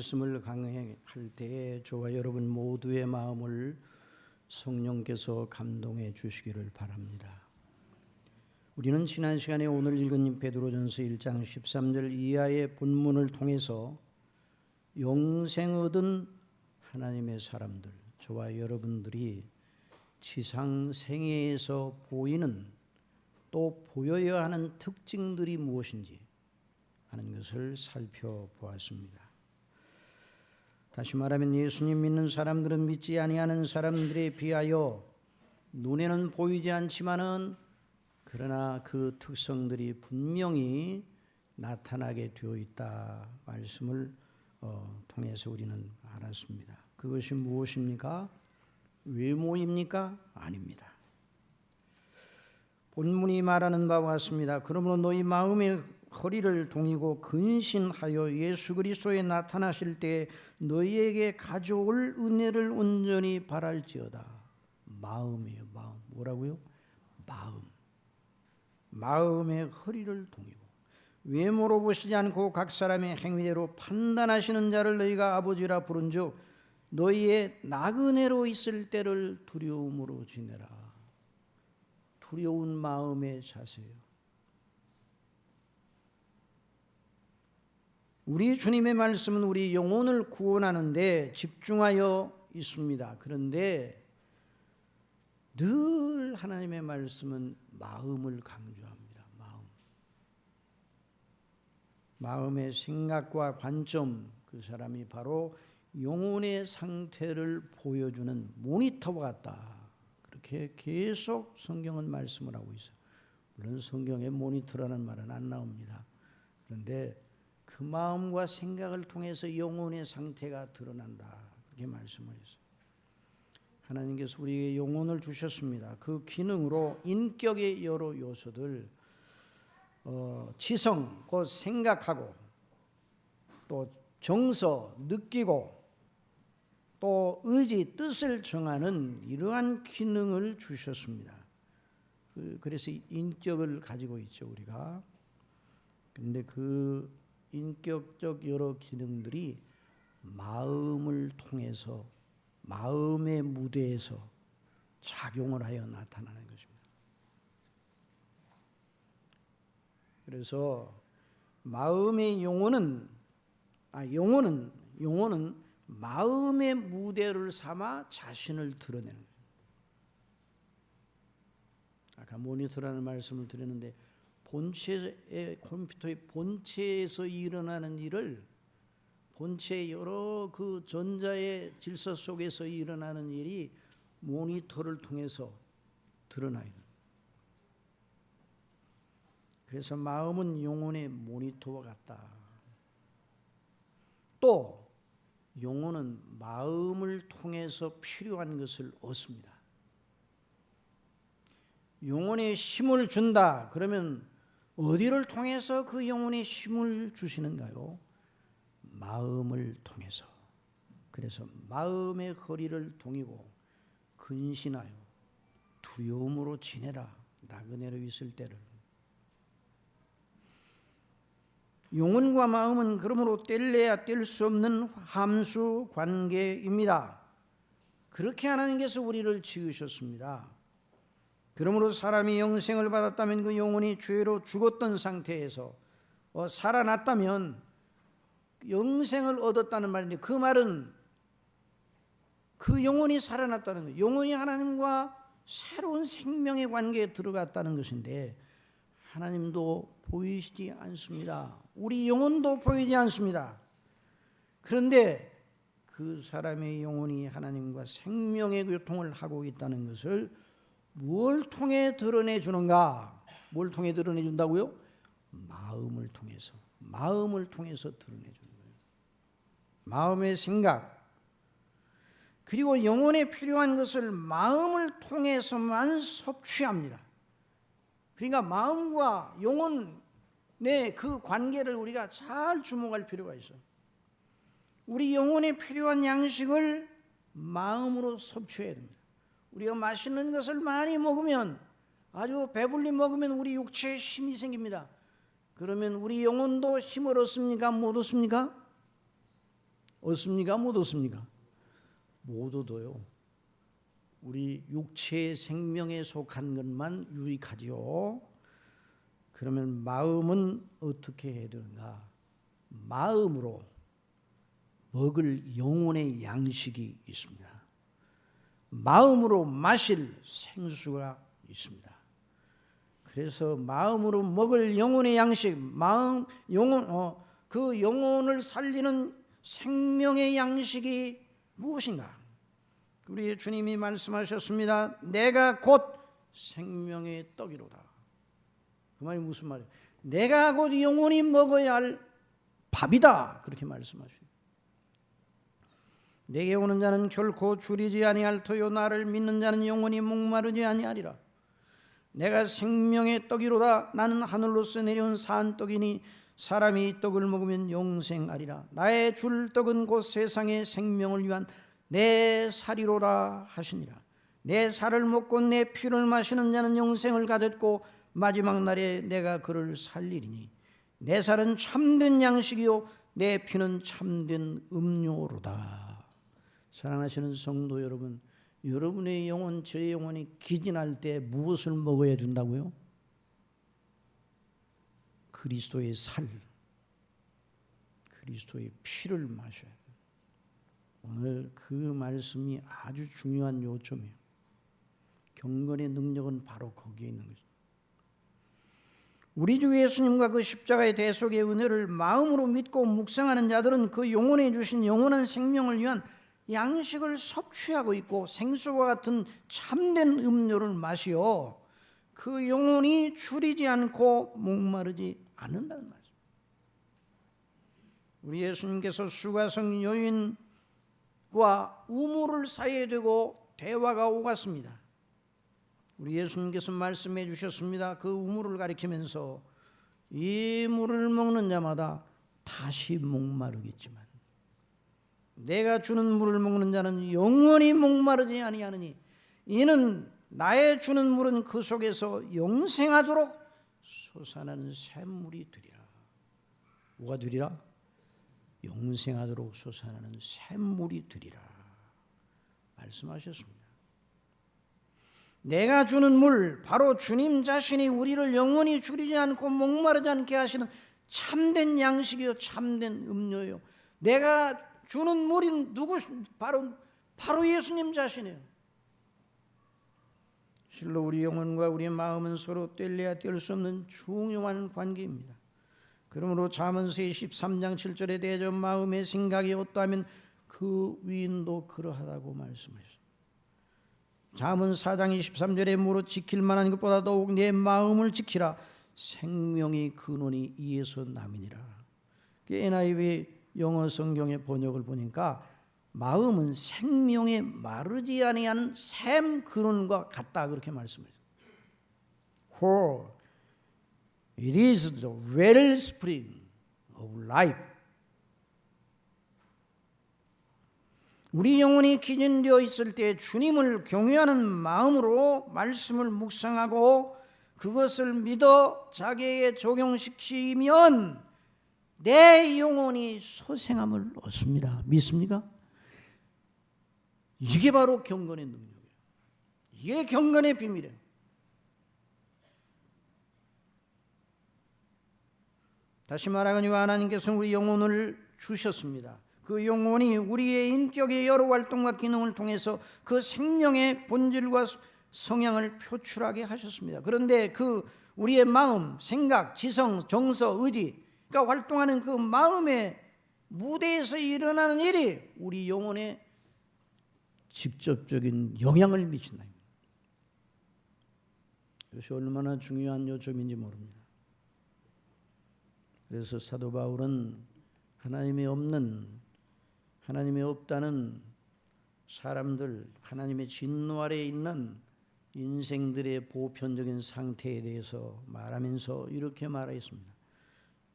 말씀을 강행할 때에 저와 여러분 모두의 마음을 성령께서 감동해 주시기를 바랍니다. 우리는 지난 시간에 오늘 읽은 베드로전서 1장 13절 이하의 본문을 통해서 영생 얻은 하나님의 사람들, 저와 여러분들이 지상 생애에서 보이는 또 보여야 하는 특징들이 무엇인지 하는 것을 살펴보았습니다. 다시 말하면 예수님 믿는 사람들은 믿지 아니하는 사람들에 비하여 눈에는 보이지 않지만은 그러나 그 특성들이 분명히 나타나게 되어 있다 말씀을 통해서 우리는 알았습니다. 그것이 무엇입니까? 외모입니까? 아닙니다. 본문이 말하는 바와 같습니다. 그러므로 너희 마음의 허리를 동이고 근신하여 예수 그리스도에 나타나실 때 너희에게 가져올 은혜를 온전히 바랄지어다. 마음이에요. 마음. 뭐라고요? 마음. 마음의 허리를 동이고 외모로 보시지 않고 각 사람의 행위대로 판단하시는 자를 너희가 아버지라 부른즉 너희의 나그네로 있을 때를 두려움으로 지내라. 두려운 마음의 자세요. 우리 주님의 말씀은 우리 영혼을 구원하는 데 집중하여 있습니다. 그런데 늘 하나님의 말씀은 마음을 강조합니다. 마음의 생각과 관점, 그 사람이 바로 영혼의 상태를 보여주는 모니터와 같다. 그렇게 계속 성경은 말씀을 하고 있어요. 물론 성경에 모니터라는 말은 안 나옵니다. 그런데 그 마음과 생각을 통해서 영혼의 상태가 드러난다. 그렇게 말씀을 했어요. 하나님께서 우리에게 영혼을 주셨습니다. 그 기능으로 인격의 여러 요소들, 지성, 곧 생각하고 또 정서, 느끼고 또 의지, 뜻을 정하는 이러한 기능을 주셨습니다. 그래서 인격을 가지고 있죠, 우리가. 그런데 그 인격적 여러 기능들이 마음을 통해서 마음의 무대에서 작용을 하여 나타나는 것입니다. 그래서 마음의 영혼은 영혼은 마음의 무대를 삼아 자신을 드러내는 거예요. 아까 모니터라는 말씀을 드렸는데 컴퓨터의 본체에서 일어나는 일을 본체의 여러 그 전자의 질서 속에서 일어나는 일이 모니터를 통해서 드러나요. 그래서 마음은 영혼의 모니터와 같다. 또 영혼은 마음을 통해서 필요한 것을 얻습니다. 영혼에 힘을 준다. 그러면 어디를 통해서 그 영혼에 힘을 주시는가요? 마음을 통해서. 그래서 마음의 거리를 동이고 근신하여 두려움으로 지내라. 나그네로 있을 때를. 영혼과 마음은 그러므로 뗄래야 뗄 수 없는 함수 관계입니다. 그렇게 하나님께서 우리를 지으셨습니다. 그러므로 사람이 영생을 받았다면 그 영혼이 죄로 죽었던 상태에서 살아났다면 영생을 얻었다는 말인데, 그 말은 그 영혼이 살아났다는 거예요. 영혼이 하나님과 새로운 생명의 관계에 들어갔다는 것인데, 하나님도 보이시지 않습니다. 우리 영혼도 보이지 않습니다. 그런데 그 사람의 영혼이 하나님과 생명의 교통을 하고 있다는 것을 뭘 통해 드러내 주는가? 뭘 통해 드러내 준다고요? 마음을 통해서. 마음을 통해서 드러내 주는 거예요. 마음의 생각. 그리고 영혼에 필요한 것을 마음을 통해서만 섭취합니다. 그러니까 마음과 영혼의 그 관계를 우리가 잘 주목할 필요가 있어요. 우리 영혼에 필요한 양식을 마음으로 섭취해야 됩니다. 우리가 맛있는 것을 많이 먹으면, 아주 배불리 먹으면 우리 육체에 힘이 생깁니다. 그러면 우리 영혼도 힘을 얻습니까? 못 얻습니까? 얻습니까? 못 얻습니까? 못 얻어요. 우리 육체의 생명에 속한 것만 유익하지요. 그러면 마음은 어떻게 해야 되는가? 마음으로 먹을 영혼의 양식이 있습니다. 마음으로 마실 생수가 있습니다. 그래서 마음으로 먹을 영혼의 양식, 그 영혼을 살리는 생명의 양식이 무엇인가? 우리 주님이 말씀하셨습니다. 내가 곧 생명의 떡이로다. 그 말이 무슨 말이에요? 내가 곧 영혼이 먹어야 할 밥이다. 그렇게 말씀하십니다. 내게 오는 자는 결코 줄이지 아니할 터요 나를 믿는 자는 영원히 목마르지 아니하리라. 내가 생명의 떡이로다. 나는 하늘로서 내려온 산 떡이니 사람이 이 떡을 먹으면 영생하리라. 나의 줄 떡은 곧 세상의 생명을 위한 내 살이로라 하시니라. 내 살을 먹고 내 피를 마시는 자는 영생을 가졌고 마지막 날에 내가 그를 살리리니 내 살은 참된 양식이요 내 피는 참된 음료로다. 사랑하시는 성도 여러분, 여러분의 영혼, 저의 영혼이 기진할 때 무엇을 먹어야 된다고요? 그리스도의 살, 그리스도의 피를 마셔야 돼요. 오늘 그 말씀이 아주 중요한 요점이에요. 경건의 능력은 바로 거기에 있는 거죠. 우리 주 예수님과 그 십자가의 대속의 은혜를 마음으로 믿고 묵상하는 자들은 그 영혼에 주신 영원한 생명을 위한 양식을 섭취하고 있고 생수와 같은 참된 음료를 마시어 그 영혼이 줄이지 않고 목마르지 않는다는 말이죠. 우리 예수님께서 수가성 여인과 우물을 사이에 두고 대화가 오갔습니다. 우리 예수님께서 말씀해 주셨습니다. 그 우물을 가리키면서 이 물을 먹는 자마다 다시 목마르겠지만 내가 주는 물을 먹는 자는 영원히 목마르지 아니하느니 이는 나의 주는 물은 그 속에서 영생하도록 솟아나는 샘물이 되리라. 뭐가 되리라? 영생하도록 솟아나는 샘물이 되리라 말씀하셨습니다. 내가 주는 물, 바로 주님 자신이 우리를 영원히 줄이지 않고 목마르지 않게 하시는 참된 양식이요 참된 음료요 내가 주는 물이 누구? 바로 예수님 자신이에요. 실로 우리 영혼과 우리의 마음은 서로 뗄래야 뗄 수 없는 중요한 관계입니다. 그러므로 잠언서 13장 7절에 대해서 마음의 생각이 어떠하면 그 위인도 그러하다고 말씀하셨습니다. 잠언 4장 23절에 무릇 지킬 만한 것보다 더욱 내 마음을 지키라. 생명의 근원이 이에서 남이니라. NIV 영어 성경의 번역을 보니까 마음은 생명에 마르지 아니하는 샘 근원과 같다 그렇게 말씀해요. For it is the wellspring of life. 우리 영혼이 기진되어 있을 때 주님을 경외하는 마음으로 말씀을 묵상하고 그것을 믿어 자기에게 적용시키면 내 영혼이 소생함을 얻습니다. 믿습니까? 이게 바로 경건의 능력이에요. 이게 경건의 비밀이에요. 다시 말하거니와 하나님께서는 우리 영혼을 주셨습니다. 그 영혼이 우리의 인격의 여러 활동과 기능을 통해서 그 생명의 본질과 성향을 표출하게 하셨습니다. 그런데 그 우리의 마음, 생각, 지성, 정서, 의지가 활동하는 그 마음의 무대에서 일어나는 일이 우리 영혼에 직접적인 영향을 미친다. 이것이 얼마나 중요한 요점인지 모릅니다. 그래서 사도 바울은 하나님이 없다는 사람들, 하나님의 진노 아래에 있는 인생들의 보편적인 상태에 대해서 말하면서 이렇게 말하였습니다.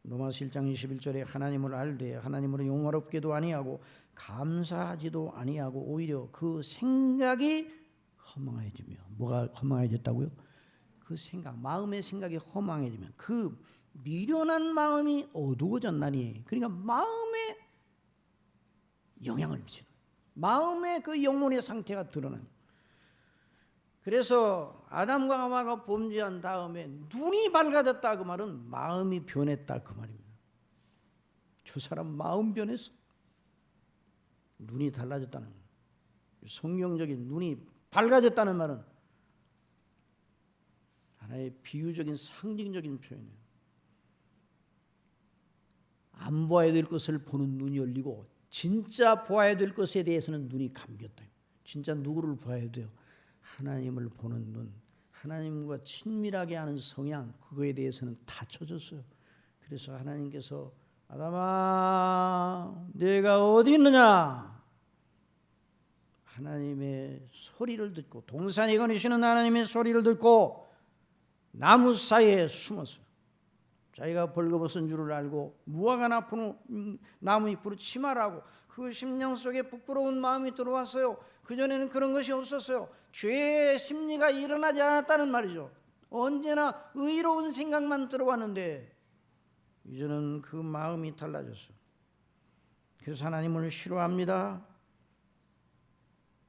로마서 1장 21절에 하나님을 알되 하나님으로 영화롭게도 아니하고 감사하지도 아니하고 오히려 그 생각이 허망해지며, 뭐가 허망해졌다고요? 그 생각, 마음의 생각이 허망해지면 그 미련한 마음이 어두워졌나니, 그러니까 마음에 영향을 미치는, 마음의 그 영혼의 상태가 드러나는. 그래서 아담과 하와가 범죄한 다음에 눈이 밝아졌다 그 말은 마음이 변했다 그 말입니다. 저 사람 마음 변했어. 눈이 달라졌다는 거예요. 성경적인 눈이 밝아졌다는 말은 하나의 비유적인 상징적인 표현이에요. 안 보아야 될 것을 보는 눈이 열리고 진짜 보아야 될 것에 대해서는 눈이 감겼다. 진짜 누구를 봐야 돼요? 하나님을 보는 눈, 하나님과 친밀하게 하는 성향, 그거에 대해서는 닫혀졌어요. 그래서 하나님께서 아담아 내가 어디 있느냐? 하나님의 소리를 듣고, 동산에 거니시는 하나님의 소리를 듣고 나무 사이에 숨었어요. 자기가 벌거벗은 줄을 알고 무화과 나무 잎으로 치마라고 그 심령 속에 부끄러운 마음이 들어왔어요. 그전에는 그런 것이 없었어요. 죄의 심리가 일어나지 않았다는 말이죠. 언제나 의로운 생각만 들어왔는데 이제는 그 마음이 달라졌어요. 그래서 하나님을 싫어합니다.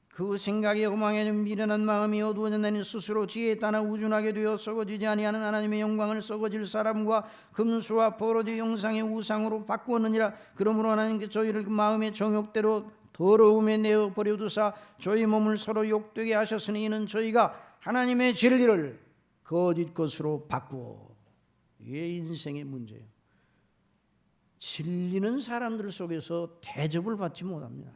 그 생각이 허망해진 미련한 마음이 어두워졌나니 스스로 지혜에 따라 우준하게 되어 썩어지지 아니하는 하나님의 영광을 썩어질 사람과 금수와 버러지 형상의 우상으로 바꾸었느니라. 그러므로 하나님께 저희를 그 마음의 정욕대로 더러움에 내어 버려두사 저희 몸을 서로 욕되게 하셨으니 이는 저희가 하나님의 진리를 거짓 것으로 바꾸어. 이게 인생의 문제예요. 진리는 사람들 속에서 대접을 받지 못합니다.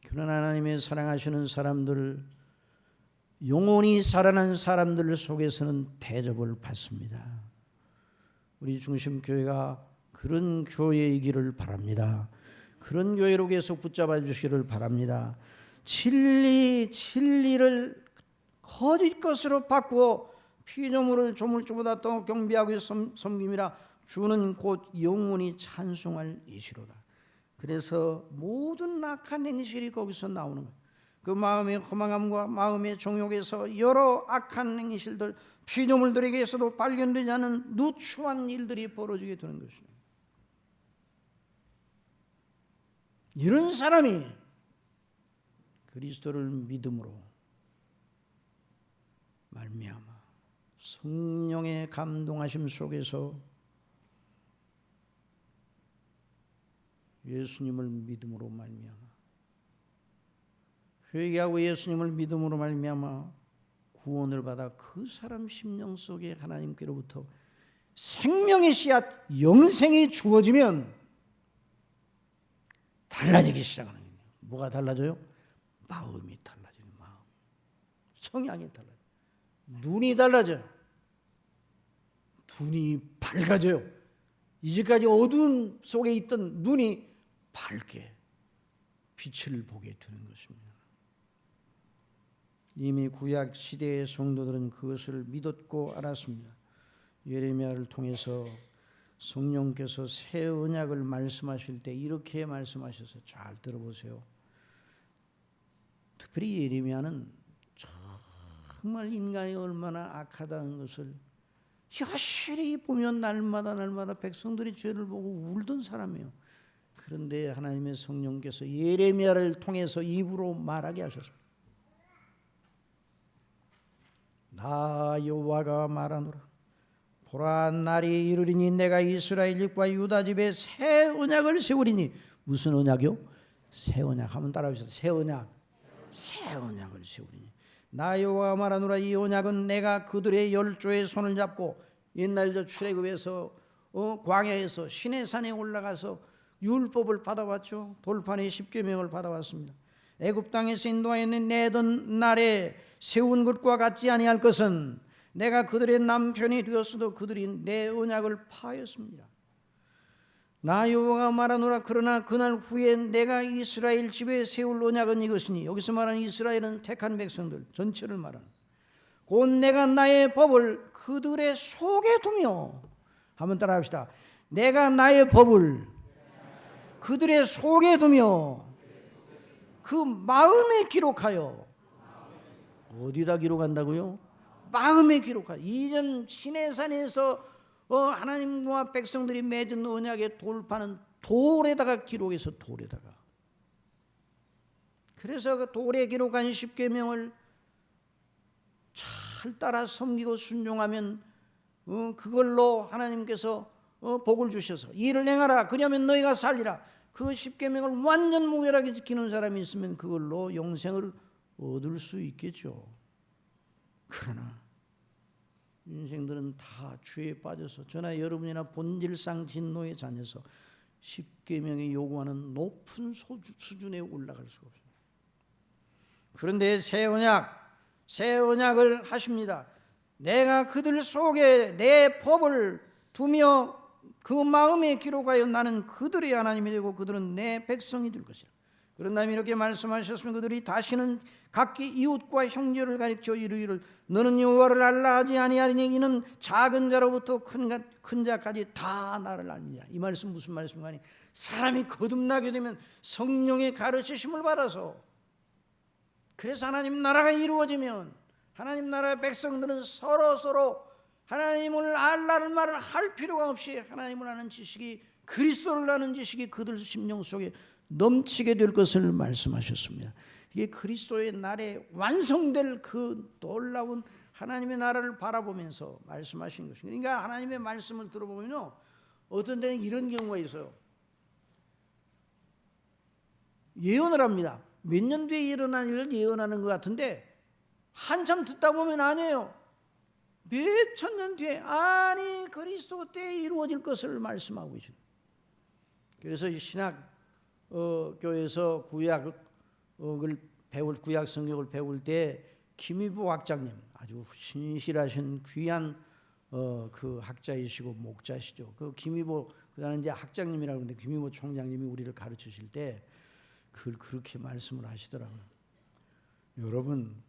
그러나 하나님의 사랑하시는 사람들, 영혼이 살아난 사람들 속에서는 대접을 받습니다. 우리 중심교회가 그런 교회이기를 바랍니다. 그런 교회로 계속 붙잡아 주시기를 바랍니다. 진리를 거짓 것으로 바꾸어 피조물을 조물주보다 더 경배하고 섬김이라. 주는 곧 영원히 찬송할 이시로다. 그래서 모든 악한 행실이 거기서 나오는 거예요. 그 마음의 허망함과 마음의 정욕에서 여러 악한 행실들, 피조물들에게서도 발견되지 않은 누추한 일들이 벌어지게 되는 것입니다. 이런 사람이 그리스도를 믿음으로 말미암아 성령의 감동하심 속에서 예수님을 믿음으로 말미암아, 회개하고 예수님을 믿음으로 말미암아 구원을 받아 그 사람 심령 속에 하나님께로부터 생명의 씨앗, 영생이 주어지면 달라지기 시작하는 거예요. 뭐가 달라져요? 마음이 달라지는 마음, 성향이 달라져요. 눈이 달라져요. 눈이 밝아져요. 이제까지 어두운 속에 있던 눈이 밝게 빛을 보게 되는 것입니다. 이미 구약 시대의 성도들은 그것을 믿었고 알았습니다. 예레미야를 통해서 성령께서 새 언약을 말씀하실 때 이렇게 말씀하셔서 잘 들어보세요. 특별히 예레미야는 정말 인간이 얼마나 악하다는 것을 여실히 보면 날마다 백성들이 죄를 보고 울던 사람이에요. 그런데 하나님의 성령께서 예레미야를 통해서 입으로 말하게 하셨습니다. 나 여호와가 말하노라. 보라, 날이 이르리니 내가 이스라엘 집과 유다 집에 새 언약을 세우리니. 무슨 언약이요? 새 언약. 한번 따라하시죠. 새 언약. 새 언약을 세우리니. 나 여호와가 말하노라. 이 언약은 내가 그들의 열조의 손을 잡고, 옛날 저 출애굽에서 광야에서 시내산에 올라가서 율법을 받아왔죠. 돌판에 십계명을 받아왔습니다. 애굽 땅에서 인도하여 내던 날에 세운 것과 같지 아니할 것은 내가 그들의 남편이 되었어도 그들이 내 언약을 파하였습니다. 나 여호와가 말하노라. 그러나 그날 후에 내가 이스라엘 집에 세울 언약은 이것이니. 여기서 말하는 이스라엘은 택한 백성들 전체를 말하는, 곧 내가 나의 법을 그들의 속에 두며, 한번 따라합시다. 내가 나의 법을 그들의 속에 두며 그 마음에 기록하여. 어디다 기록한다고요? 마음에 기록하여. 이전 시내산에서 하나님과 백성들이 맺은 언약의 돌판은 돌에다가 기록해서, 돌에다가. 그래서 그 돌에 기록한 십계명을 잘 따라 섬기고 순종하면 그걸로 하나님께서 복을 주셔서 이를 행하라, 그러면 너희가 살리라. 그 십계명을 완전 무결하게 지키는 사람이 있으면 그걸로 영생을 얻을 수 있겠죠. 그러나 인생들은 다 죄에 빠져서, 저나 여러분이나 본질상 진노의 자녀서 십계명이 요구하는 높은 수준에 올라갈 수가 없습니다. 그런데 새 언약을 하십니다. 내가 그들 속에 내 법을 두며 그 마음에 기록하여 나는 그들의 하나님이 되고 그들은 내 백성이 될 것이라. 그런 다음에 이렇게 말씀하셨으면 그들이 다시는 각기 이웃과 형제를 가리켜 이르기를 너는 여호와를 알라 하지 아니하리니 이는 작은 자로부터 큰 자까지 다 나를 알리라. 이 말씀 무슨 말씀인가 하니, 사람이 거듭나게 되면 성령의 가르치심을 받아서, 그래서 하나님 나라가 이루어지면 하나님 나라의 백성들은 서로 하나님을 알라는 말을 할 필요가 없이 하나님을 아는 지식이, 그리스도를 아는 지식이 그들 심령 속에 넘치게 될 것을 말씀하셨습니다. 이게 그리스도의 날에 완성될 그 놀라운 하나님의 나라를 바라보면서 말씀하신 것입니다. 그러니까 하나님의 말씀을 들어보면요, 어떤 데는 이런 경우가 있어요. 예언을 합니다. 몇 년 뒤에 일어난 일을 예언하는 것 같은데 한참 듣다 보면 아니에요. 몇 천 년 뒤에, 아니 그리스도 때에 이루어질 것을 말씀하고 계십니다. 그래서 신학 교회에서 구약 성경을 배울 때 김희보 학장님, 아주 신실하신 귀한 그 학자이시고 목자시죠. 그 김희보, 그다음에 이제 학장님이라고 하는데 김희보 총장님이 우리를 가르치실 때 그걸 그렇게 말씀을 하시더라고요. 여러분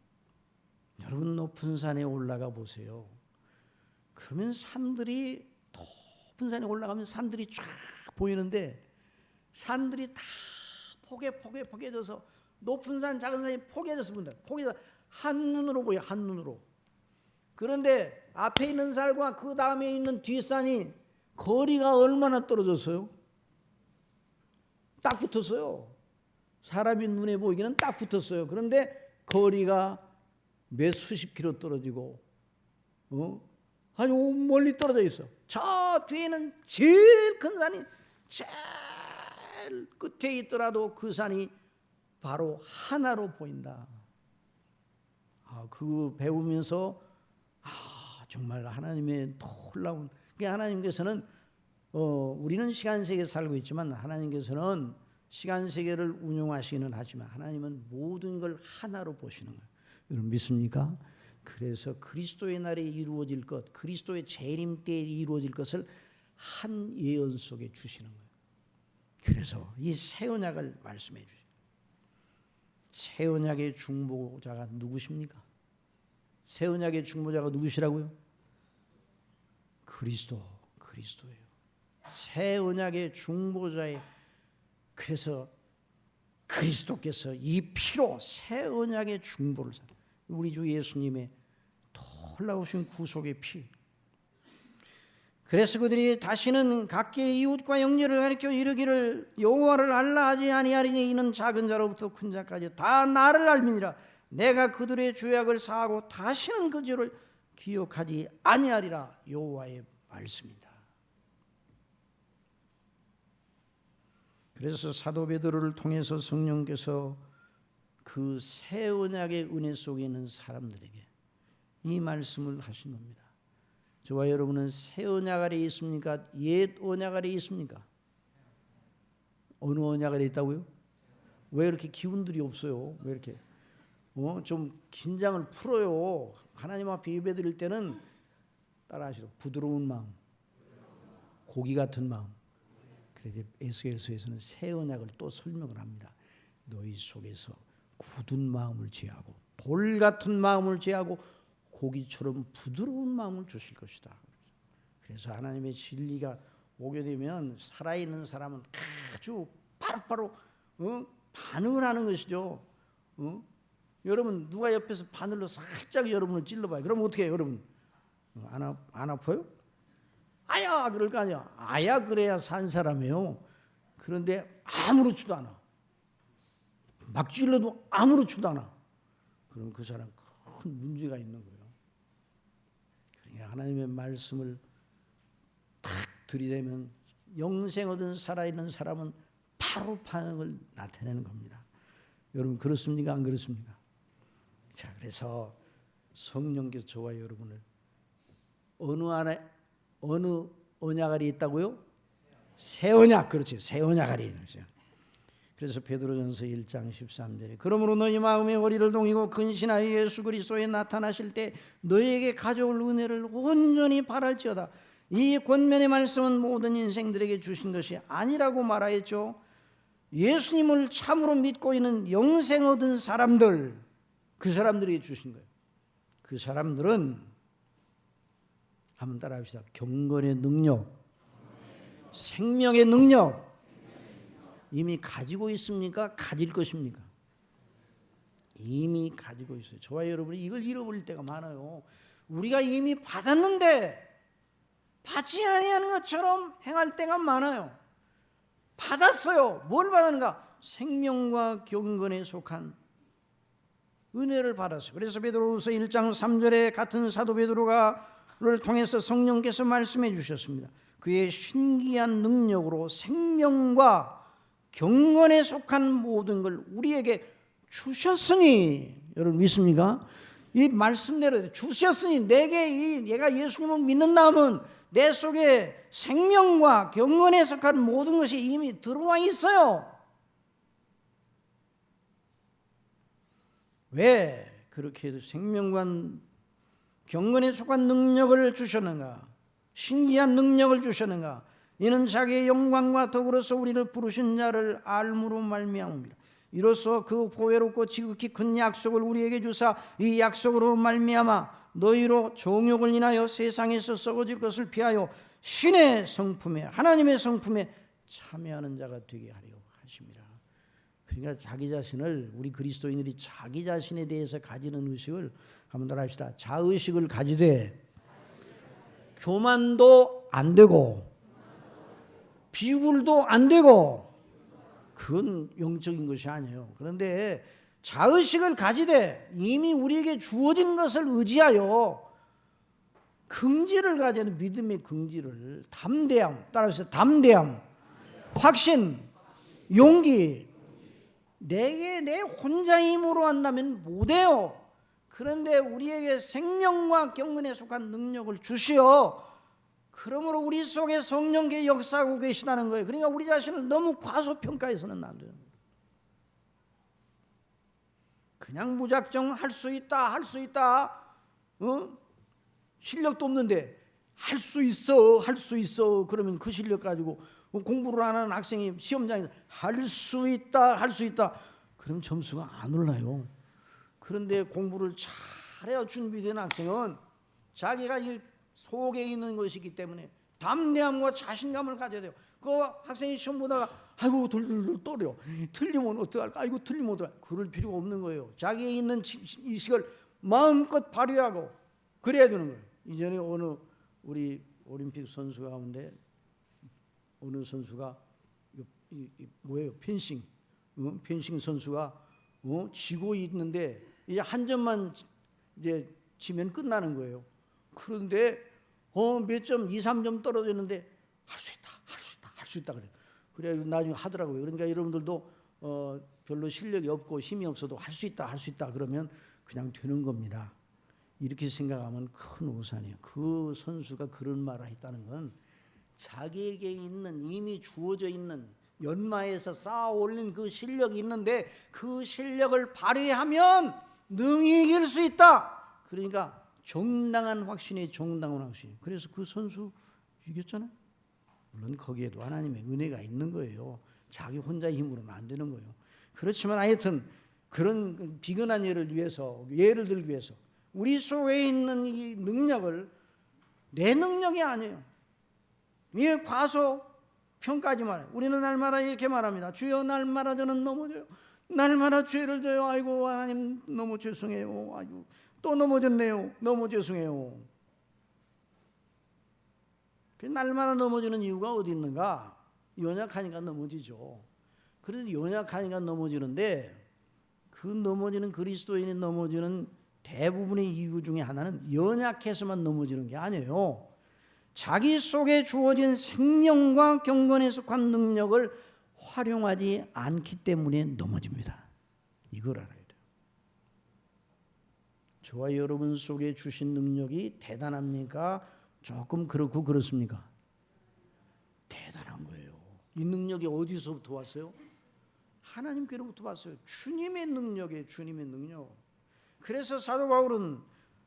높은 산에 올라가 보세요. 그러면 산들이, 높은 산에 올라가면 산들이 쫙 보이는데 산들이 다 포개져서, 높은 산 작은 산이 포개져서 본다. 포개져 한눈으로 보여, 한눈으로. 그런데 앞에 있는 산과 그 다음에 있는 뒷산이 거리가 얼마나 떨어졌어요? 딱 붙었어요. 사람이 눈에 보이기는 딱 붙었어요. 그런데 거리가 몇 수십 킬로 떨어지고 아주 멀리 떨어져 있어. 저 뒤에는 제일 큰 산이 제일 제일 끝에 있더라도 그 산이 바로 하나로 보인다. 그거 배우면서 정말 하나님의 놀라운, 하나님께서는 우리는 시간세계에 살고 있지만 하나님께서는 시간세계를 운용하시기는 하지만 하나님은 모든 걸 하나로 보시는 거예요. 여러분 믿습니까? 그래서 그리스도의 날에 이루어질 것, 그리스도의 재림 때에 이루어질 것을 한 예언 속에 주시는 거예요. 그래서 이 새 언약을 말씀해 주세요. 새 언약의 중보자가 누구십니까? 새 언약의 중보자가 누구시라고요? 그리스도예요. 새 언약의 중보자의, 그래서 그리스도께서 이 피로 새 언약의 중보를 사, 우리 주 예수님의 놀라우신 구속의 피. 그래서 그들이 다시는 각기 이웃과 영리를 가리켜 이르기를 여호와를 알라 하지 아니하리니 이는 작은 자로부터 큰 자까지 다 나를 알미니라. 내가 그들의 죄악을 사하고 다시는 그 죄를 기억하지 아니하리라. 여호와의 말씀이다. 그래서 사도 베드로를 통해서 성령께서 그 새 언약의 은혜 속에 있는 사람들에게 이 말씀을 하신 겁니다. 저와 여러분은 새 언약 아래 있습니까? 옛 언약 아래 있습니까? 어느 언약 아래 있다고요? 왜 이렇게 기운들이 없어요? 왜 이렇게 좀 긴장을 풀어요. 하나님 앞에 예배드릴 때는 따라하시죠. 부드러운 마음, 고기 같은 마음. 그래서 에스겔서에서는 새 언약을 또 설명을 합니다. 너희 속에서 굳은 마음을 제하고 돌 같은 마음을 제하고 고기처럼 부드러운 마음을 주실 것이다. 그래서 하나님의 진리가 오게 되면 살아있는 사람은 아주 바로바로 반응을 하는 것이죠. 여러분 누가 옆에서 바늘로 살짝 여러분을 찔러봐요. 그럼 어떻게 해요, 여러분? 안 아파요? 아야 그럴 거 아니야. 아야 그래야 산 사람이에요. 그런데 아무렇지도 않아. 막 찔러도 아무렇지도 않아. 그럼 그 사람 큰 문제가 있는 거예요. 그러니까 하나님의 말씀을 탁 들이대면 영생 얻은 살아있는 사람은 바로 반응을 나타내는 겁니다. 여러분 그렇습니까? 안 그렇습니까? 자, 그래서 성령께서 저와 여러분을 어느 언약 아래 있다고요? 새 언약. 그렇지. 새 언약 아래 있는 거죠. 그래서 베드로전서 1장 13절에 그러므로 너희 마음의 허리를 동이고 근신하여 예수 그리스도에 나타나실 때 너희에게 가져올 은혜를 온전히 바랄지어다. 이 권면의 말씀은 모든 인생들에게 주신 것이 아니라고 말하였죠. 예수님을 참으로 믿고 있는 영생 얻은 사람들, 그 사람들에게 주신 거예요. 그 사람들은 한번 따라합시다. 경건의 능력, 생명의 능력 이미 가지고 있습니까? 가질 것입니까? 이미 가지고 있어요. 저와 여러분이 이걸 잃어버릴 때가 많아요. 우리가 이미 받았는데 받지 아니하는 것처럼 행할 때가 많아요. 받았어요. 뭘 받았는가? 생명과 경건에 속한 은혜를 받았어요. 그래서 베드로후서 1장 3절에 같은 사도 베드로를 통해서 성령께서 말씀해 주셨습니다. 그의 신기한 능력으로 생명과 경건에 속한 모든 걸 우리에게 주셨으니, 여러분 믿습니까? 이 말씀대로 주셨으니 내게 얘가 예수님을 믿는 다음은 내 속에 생명과 경건에 속한 모든 것이 이미 들어와 있어요. 왜 그렇게 생명과 경건에 속한 능력을 주셨는가? 신기한 능력을 주셨는가? 이는 자기의 영광과 더불어서 우리를 부르신 자를 알므로 말미암습니다. 이로써 그 보배롭고 지극히 큰 약속을 우리에게 주사 이 약속으로 말미암아 너희로 정욕을 인하여 세상에서 썩어질 것을 피하여 신의 성품에 하나님의 성품에 참여하는 자가 되게 하려 하십니다. 그러니까 자기 자신을, 우리 그리스도인들이 자기 자신에 대해서 가지는 의식을 한번 더 합시다. 자의식을 가지되 교만도 안 되고 비굴도 안 되고, 그건 영적인 것이 아니에요. 그런데 자의식을 가지되 이미 우리에게 주어진 것을 의지하여 긍지를 가지는 믿음의 긍지를, 담대함, 따라서 담대함, 확신, 용기. 내게 내 혼자 힘으로 한다면 못해요. 그런데 우리에게 생명과 경건에 속한 능력을 주시어 그러므로 우리 속에 성령께 역사하고 계시다는 거예요. 그러니까 우리 자신을 너무 과소평가해서는 안 돼요. 그냥 무작정 할 수 있다, 할 수 있다. 실력도 없는데 할 수 있어, 할 수 있어. 그러면 그 실력 가지고 공부를 안 하는 학생이 시험장에서 할 수 있다, 할 수 있다. 그럼 점수가 안 올라요. 그런데 공부를 잘해야 준비된 학생은 자기가 이 속에 있는 것이기 때문에 담대함과 자신감을 가져야 돼요. 그 학생이 시험 보다가 아이고 덜덜덜 떨려. 틀리면 어떡할까? 아이고 틀리면 어떡할까? 그럴 필요가 없는 거예요. 자기에 있는 의식을 마음껏 발휘하고 그래야 되는 거예요. 이전에 어느 우리 올림픽 선수 가운데 어느 선수가 뭐예요? 펜싱 선수가 지고 있는데 이제 한 점만 이제 지면 끝나는 거예요. 그런데 몇 점, 2, 3점 떨어졌는데 할 수 있다, 할 수 있다, 할 수 있다 그래. 그래 나중에 하더라고요. 그러니까 여러분들도 별로 실력이 없고 힘이 없어도 할 수 있다, 할 수 있다 그러면 그냥 되는 겁니다. 이렇게 생각하면 큰 오산이에요. 그 선수가 그런 말을 했다는 건 자기에게 있는 이미 주어져 있는 연마에서 쌓아 올린 그 실력이 있는데 그 실력을 발휘하면 능히 이길 수 있다. 그러니까 정당한 확신이 정당한 확신. 그래서 그 선수 이겼잖아요. 물론 거기에도 하나님의 은혜가 있는 거예요. 자기 혼자 힘으로는 안 되는 거예요. 그렇지만 하여튼 그런 비근한 예를 위해서 예를 들기 위해서 우리 속에 있는 이 능력을 내 능력이 아니에요. 이게 과소 평가하지 말아요. 우리는 날마다 이렇게 말합니다. 주여 날마다 저는 넘어져요. 날마다 죄를 져요. 아이고 하나님 너무 죄송해요. 아이고 또 넘어졌네요. 너무 죄송해요. 날마다 넘어지는 이유가 어디 있는가? 연약하니까 넘어지죠. 그런데 연약하니까 넘어지는데 그 넘어지는 그리스도인이 넘어지는 대부분의 이유 중에 하나는 연약해서만 넘어지는 게 아니에요. 자기 속에 주어진 생명과 경건에 속한 능력을 활용하지 않기 때문에 넘어집니다. 이걸 알아야 돼요. 저와 여러분 속에 주신 능력이 대단합니까? 조금 그렇고 그렇습니까? 대단한 거예요. 이 능력이 어디서부터 왔어요? 하나님께로부터 왔어요. 주님의 능력이에요. 주님의 능력. 그래서 사도 바울은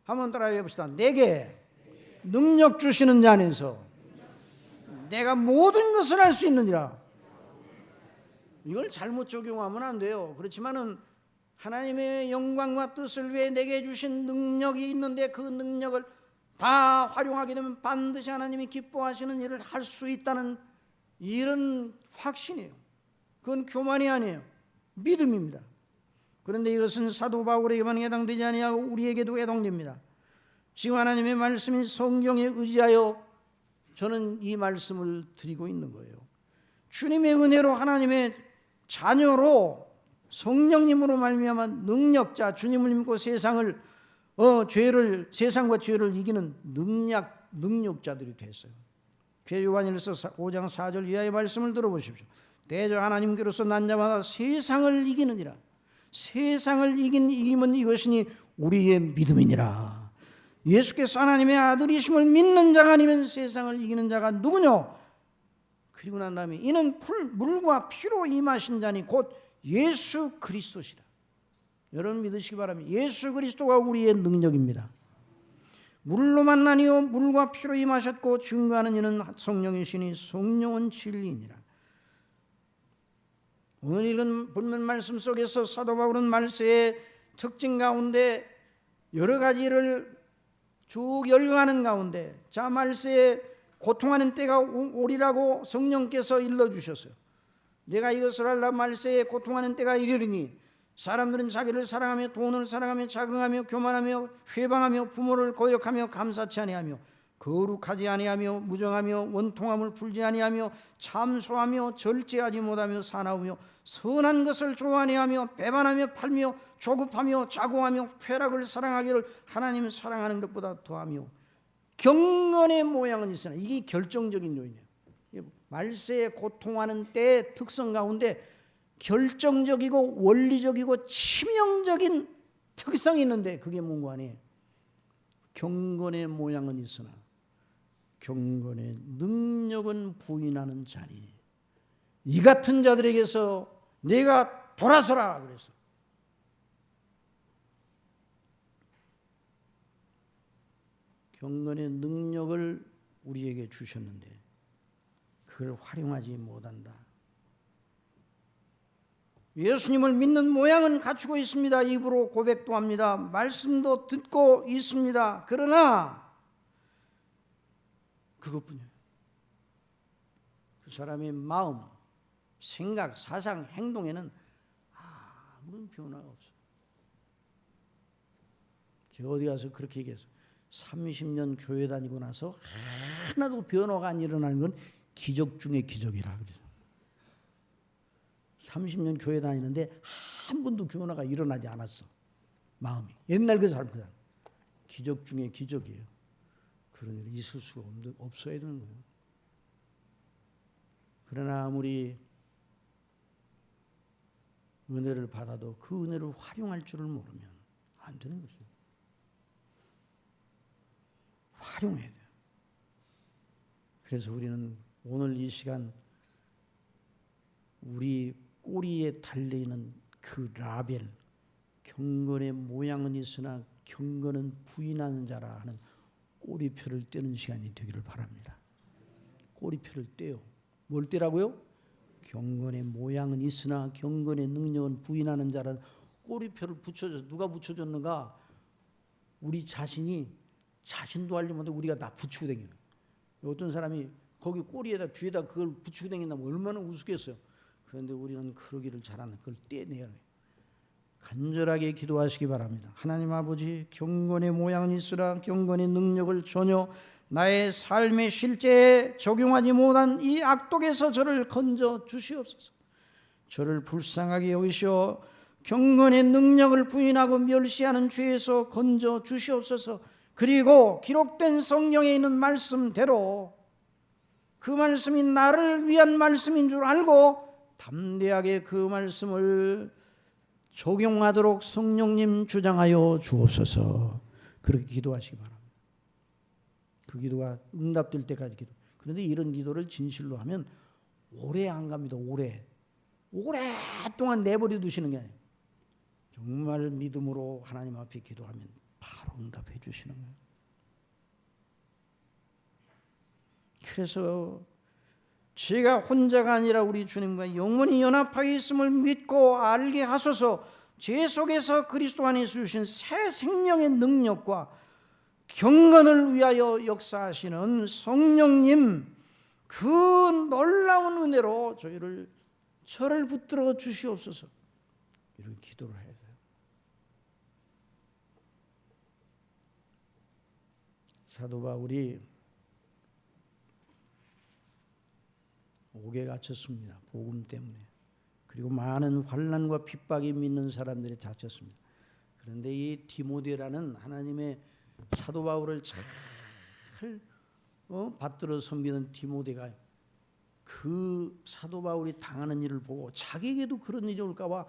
한번 따라해 봅시다. 내게 능력 주시는 자 안에서 내가 모든 것을 할 수 있느니라. 이걸 잘못 적용하면 안 돼요. 그렇지만은 하나님의 영광과 뜻을 위해 내게 주신 능력이 있는데 그 능력을 다 활용하게 되면 반드시 하나님이 기뻐하시는 일을 할 수 있다는 이런 확신이에요. 그건 교만이 아니에요. 믿음입니다. 그런데 이것은 사도 바울에게만 해당되지 아니하고 우리에게도 해당됩니다. 지금 하나님의 말씀인 성경에 의지하여 저는 이 말씀을 드리고 있는 거예요. 주님의 은혜로 하나님의 자녀로 성령님으로 말미암아 능력자 주님을 믿고 세상과 죄를 이기는 능력자들이 됐어요. 요한일서 5장 4절 이하의 말씀을 들어보십시오. 대저 하나님께로서 난 자마다 세상을 이기느니라. 세상을 이기면 이것이니 우리의 믿음이니라. 예수께서 하나님의 아들이심을 믿는 자가 아니면 세상을 이기는 자가 누구뇨? 그리고 난 다음에 이는 물과 피로 임하신 자니 곧 예수 그리스도시라. 여러분 믿으시기 바랍니다. 예수 그리스도가 우리의 능력입니다. 물로만 아니요 물과 피로 임하셨고 증거하는 이는 성령이시니 성령은 진리이니라. 오늘 읽은 본문 말씀 속에서 사도 바울은 말세의 특징 가운데 여러 가지를 쭉 열거하는 가운데 자 말세에 고통하는 때가 오리라고 성령께서 일러주셨어요. 내가 이것을 알라 말세에 고통하는 때가 이르리니 사람들은 자기를 사랑하며 돈을 사랑하며 자긍하며 교만하며 회방하며 부모를 거역하며 감사치 아니하며 거룩하지 아니하며 무정하며 원통함을 풀지 아니하며 참소하며 절제하지 못하며 사나우며 선한 것을 좋아하니 하며 배반하며 팔며 조급하며 자고하며 쾌락을 사랑하기를 하나님 사랑하는 것보다 더하며 경건의 모양은 있으나 이게 결정적인 요인이에요. 말세에 고통하는 때의 특성 가운데 결정적이고 원리적이고 치명적인 특성이 있는데 그게 뭔가 아니에요. 경건의 모양은 있으나 경건의 능력은 부인하는 자니 이 같은 자들에게서 내가 돌아서라 그래서 경건의 능력을 우리에게 주셨는데 그걸 활용하지 못한다. 예수님을 믿는 모양은 갖추고 있습니다. 입으로 고백도 합니다. 말씀도 듣고 있습니다. 그러나 그것뿐이에요. 그 사람의 마음, 생각, 사상, 행동에는 아무런 변화가 없어요. 제가 어디 가서 그렇게 얘기해서 30년 교회 다니고 나서 하나도 변화가 안 일어나는 건 기적 중에 기적이라 그래요. 30년 교회 다니는데 한 번도 변화가 일어나지 않았어. 마음이. 옛날 그 사람보다. 기적 중에 기적이에요. 그런 일이 있을 수가 없어야 되는 거예요. 그러나 아무리 은혜를 받아도 그 은혜를 활용할 줄을 모르면 안 되는 거죠. 활용해야 돼요. 그래서 우리는 오늘 이 시간 우리 꼬리에 달려있는 그 라벨, 경건의 모양은 있으나 경건은 부인하는 자라 하는 꼬리표를 떼는 시간이 되기를 바랍니다. 꼬리표를 떼요. 뭘 떼라고요? 경건의 모양은 있으나 경건의 능력은 부인하는 자라는 꼬리표를 붙여줘서 누가 붙여줬는가? 우리 자신도 알지 못해 우리가 다 붙이고 다녀요. 어떤 사람이 거기 꼬리에다 뒤에다 그걸 붙이고 다닌다면 얼마나 우습겠어요. 그런데 우리는 그러기를 잘하는 그걸 떼내야 해요. 간절하게 기도하시기 바랍니다. 하나님 아버지, 경건의 모양은 있으나 경건의 능력을 전혀 나의 삶의 실제에 적용하지 못한 이 악독에서 저를 건져 주시옵소서. 저를 불쌍하게 여기시어 경건의 능력을 부인하고 멸시하는 죄에서 건져 주시옵소서. 그리고 기록된 성경에 있는 말씀대로 그 말씀이 나를 위한 말씀인 줄 알고 담대하게 그 말씀을 적용하도록 성령님 주장하여 주옵소서. 그렇게 기도하시기 바랍니다. 그 기도가 응답될 때까지 기도. 그런데 이런 기도를 진실로 하면 오래 안 갑니다. 오랫동안 내버려 두시는 게 아니에요. 정말 믿음으로 하나님 앞에 기도하면 바로 응답해 주시는 거예요. 그래서 제가 혼자가 아니라 우리 주님과 영원히 연합하게 있음을 믿고 알게 하소서. 제 속에서 그리스도 안에서 주신 새 생명의 능력과 경건을 위하여 역사하시는 성령님 그 놀라운 은혜로 저를 붙들어 주시옵소서. 이런 기도를 해야 돼요. 사도 바울이 옥에 갇혔습니다. 복음 때문에. 그리고 많은 환난과 핍박이 믿는 사람들이 다쳤습니다. 그런데 이 디모데라는 하나님의 사도 바울을 잘 받들어 섬기는 디모데가 그 사도 바울이 당하는 일을 보고 자기에게도 그런 일이 올까 봐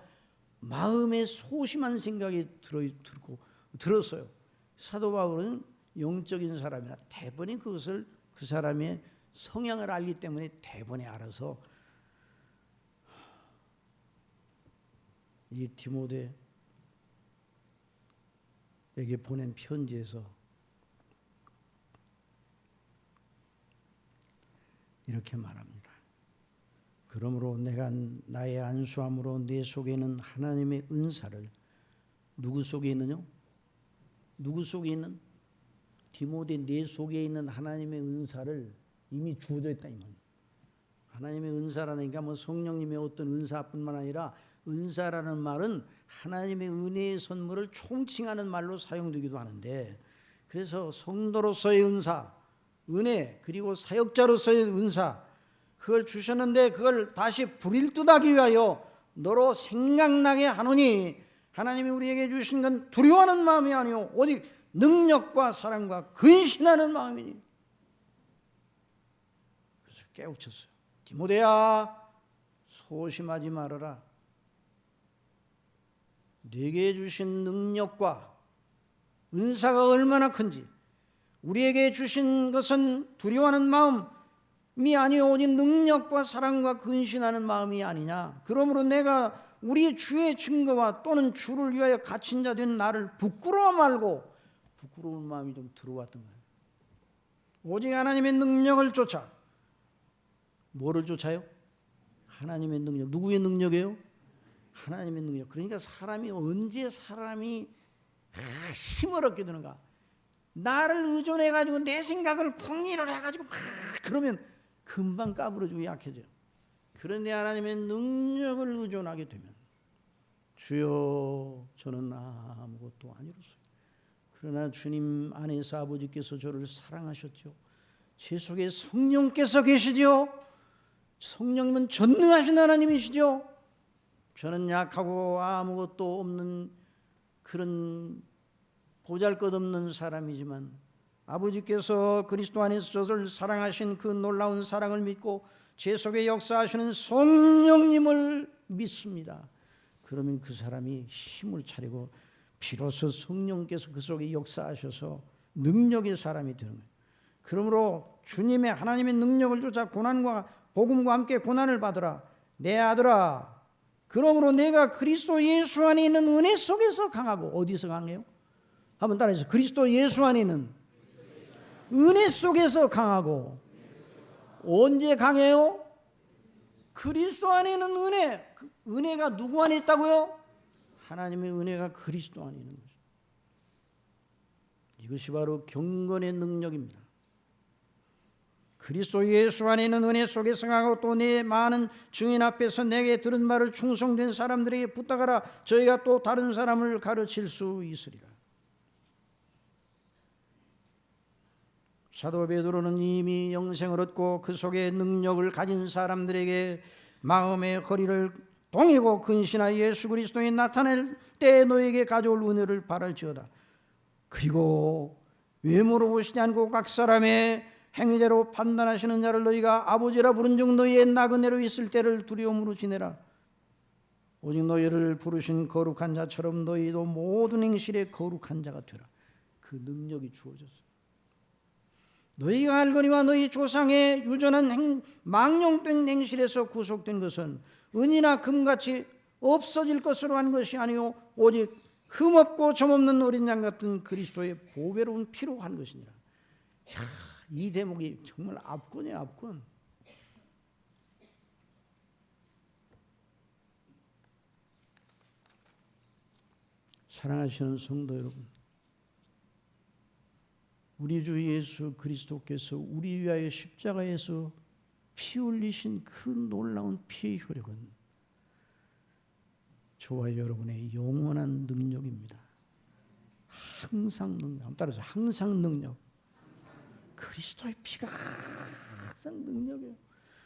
마음에 소심한 생각이 들었어요. 사도 바울은 영적인 사람이라 대번에 그것을 그 사람의 성향을 알기 때문에 대번에 알아서 이 디모데에게 보낸 편지에서 이렇게 말합니다. 그러므로 내가 나의 안수함으로 내 속에 있는 하나님의 은사를 누구 속에 있느냐? 누구 속에 있는? 디모데 내 속에 있는 하나님의 은사를 이미 주어져 있다 이 말이에요. 하나님의 은사라니까 뭐 성령님의 어떤 은사뿐만 아니라 은사라는 말은 하나님의 은혜의 선물을 총칭하는 말로 사용되기도 하는데 그래서 성도로서의 은사, 은혜 그리고 사역자로서의 은사 그걸 주셨는데 그걸 다시 불일듯하기 위하여 너로 생각나게 하노니 하나님이 우리에게 주신 건 두려워하는 마음이 아니오 오직 능력과 사랑과 근신하는 마음이니. 그래서 깨우쳤어요. 디모데야, 소심하지 말아라. 네게 주신 능력과 은사가 얼마나 큰지, 우리에게 주신 것은 두려워하는 마음이 아니요 오직 능력과 사랑과 근신하는 마음이 아니냐. 그러므로 내가 우리 주의 증거와 또는 주를 위하여 갇힌 자 된 나를 부끄러워 말고, 부끄러운 마음이 좀 들어왔던 거예요. 오직 하나님의 능력을 쫓아. 뭐를 쫓아요? 하나님의 능력. 누구의 능력이에요? 하나님의 능력. 그러니까 사람이 언제 힘을 얻게 되는가? 나를 의존해가지고 내 생각을 궁리를 해가지고 막 그러면 금방 까부러지고 약해져요. 그런데 하나님의 능력을 의존하게 되면, 주여 저는 아무것도 아니로소요. 그러나 주님 안에서 아버지께서 저를 사랑하셨죠. 제 속에 성령께서 계시죠. 성령님은 전능하신 하나님이시죠. 저는 약하고 아무것도 없는 그런 보잘것없는 사람이지만 아버지께서 그리스도 안에서 저를 사랑하신 그 놀라운 사랑을 믿고 제 속에 역사하시는 성령님을 믿습니다. 그러면 그 사람이 힘을 차리고 비로소 성령께서 그 속에 역사하셔서 능력의 사람이 되는 거예요. 그러므로 주님의 하나님의 능력을 쫓아 고난과 복음과 함께 고난을 받으라. 내 아들아, 그러므로 내가 그리스도 예수 안에 있는 은혜 속에서 강하고, 어디서 강해요? 한번 따라해서, 그리스도 예수 안에 있는 은혜 속에서 강하고. 언제 강해요? 그리스도 안에 있는 은혜. 은혜가 누구 안에 있다고요? 하나님의 은혜가 그리스도 안에 있는 거죠. 이것이 바로 경건의 능력입니다. 그리스도 예수 안에 있는 은혜 속에서 강하고 또 내 많은 증인 앞에서 내게 들은 말을 충성된 사람들에게 부탁하라. 저희가 또 다른 사람을 가르칠 수 있으리라. 사도 베드로는 이미 영생을 얻고 그 속에 능력을 가진 사람들에게 마음의 거리를 동이고 근신하여 예수 그리스도에 나타낼 때 너에게 가져올 은혜를 바랄지어다. 그리고 외모로 보시지 않고 각 사람의 행위대로 판단하시는 자를 너희가 아버지라 부른 즉 너희의 나그네로 있을 때를 두려움으로 지내라. 오직 너희를 부르신 거룩한 자처럼 너희도 모든 행실에 거룩한 자가 되라. 그 능력이 주어졌어요. 너희가 알거니와 너희 조상의 유전한 망령된 행실에서 구속된 것은 은이나 금같이 없어질 것으로 한 것이 아니요 오직 흠없고 점없는 어린 양 같은 그리스도의 보배로운 피로 한 것이니라. 이 대목이 정말 압권이에요, 압권. 사랑하시는 성도 여러분, 우리 주 예수 그리스도께서 우리 위하여 십자가에서 피 흘리신 그 놀라운 피의 효력은 저와 여러분의 영원한 능력입니다. 항상 능력. 따라서 항상 능력. 그리스도의 피가 항상 능력이에요.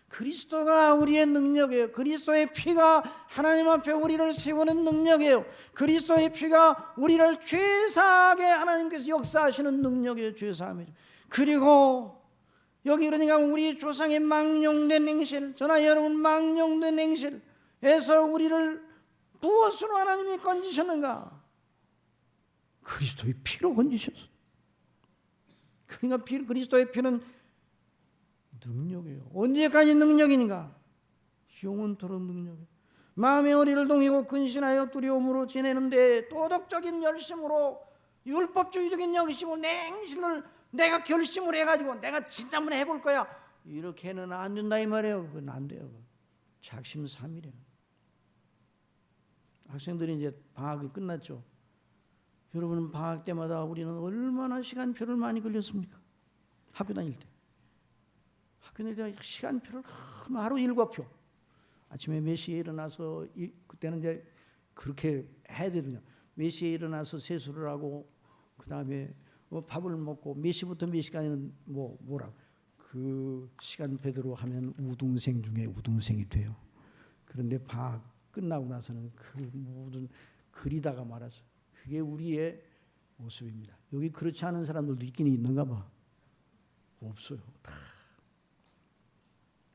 그리스도가 우리의 능력이에요. 그리스도의 피가 하나님 앞에 우리를 세우는 능력이에요. 그리스도의 피가 우리를 죄사하게 하나님께서 역사하시는 능력이에요. 죄사함이죠. 그리고 여기 그러니까 우리 조상의 망령된 행실, 저나 여러분 망령된 행실에서 우리를 무엇으로 하나님이 건지셨는가? 그리스도의 피로 건지셨어요. 그러니까 그리스도의 피는 능력이에요. 언제까지 능력이니까? 영원토록 능력이에요. 마음의 어리를 동이고 근신하여 두려움으로 지내는데 도덕적인 열심으로 율법주의적인 열심으로 내 행실을 내가 결심을 해가지고 내가 진짜 한번 해볼 거야, 이렇게는 안 된다 이 말이에요. 그건 안 돼요. 작심삼일이에요. 학생들이 이제 방학이 끝났죠. 여러분 방학 때마다 우리는 얼마나 시간표를 많이 걸렸습니까? 학교 다닐 때. 학교 다닐 때 시간표를 하루 7표. 아침에 몇 시에 일어나서 그때는 이제 그렇게 해야 되거든요. 몇 시에 일어나서 세수를 하고 그 다음에 밥을 먹고 몇 시부터 몇 시까지는 뭐라 그 시간표대로 하면 우등생 중에 우등생이 돼요. 그런데 방학 끝나고 나서는 그 모든 그리다가 말아서 그게 우리의 모습입니다. 여기 그렇지 않은 사람들도 있긴 있는가 봐. 없어요. 다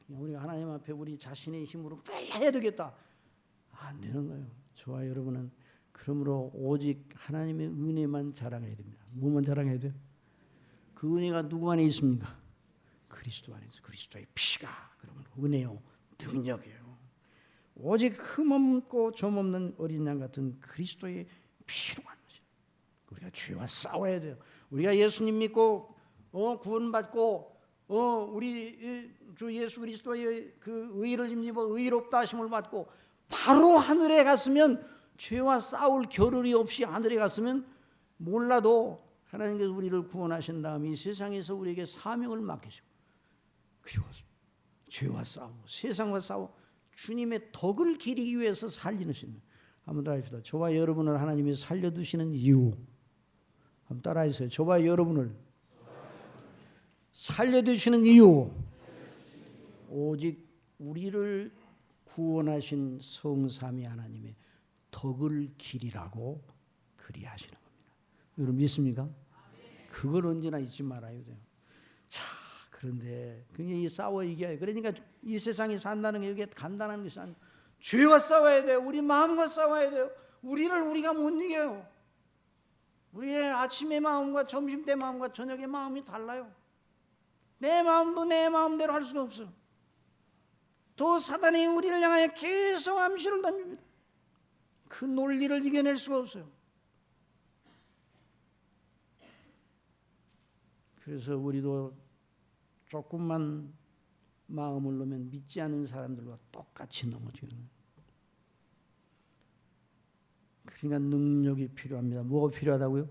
우리가 하나님 앞에 우리 자신의 힘으로 빨리 해야 되겠다. 안 되는 거예요. 저와 여러분은 그러므로 오직 하나님의 은혜만 자랑해야 됩니다. 뭐만 자랑해야 돼요? 그 은혜가 누구 안에 있습니까? 그리스도 안에 있어요. 그리스도의 피가 그러면 은혜요, 능력이에요. 오직 흠없고 점없는 어린 양 같은 그리스도의 피로 한 것이에요. 우리가 죄와 싸워야 돼요. 우리가 예수님 믿고 구원받고 우리 주 예수 그리스도의 그 의를 힘입어 의롭다 하심을 받고 바로 하늘에 갔으면, 죄와 싸울 겨를이 없이 하늘에 갔으면 몰라도 하나님께서 우리를 구원하신 다음에 이 세상에서 우리에게 사명을 맡기시고, 그리고 죄와 싸우고 세상과 싸우고 주님의 덕을 기리기 위해서 살리는 신. 한번 따라합시다. 저와 여러분을 하나님이 살려두시는 이유. 한번 따라하세요. 저와 여러분을 살려두시는 이유. 오직 우리를 구원하신 성삼위 하나님의 덕을 기리라고 그리하시는 겁니다. 여러분 믿습니까? 그걸 언제나 잊지 말아야 돼요. 자, 그런데 그냥 이 싸워 이겨야. 그러니까 이 세상에 산다는 게 이게 간단한 것이 아니고 죄와 싸워야 돼요. 우리 마음과 싸워야 돼요. 우리가 못 이겨요. 우리의 아침의 마음과 점심때 마음과 저녁의 마음이 달라요. 내 마음도 내 마음대로 할 수가 없어요. 또 사단이 우리를 향하여 계속 암시를 던집니다. 그 논리를 이겨낼 수가 없어요. 그래서 우리도 조금만 마음을 놓으면 믿지 않는 사람들과 똑같이 넘어지는 거예요. 그러니까 능력이 필요합니다. 뭐가 필요하다고요?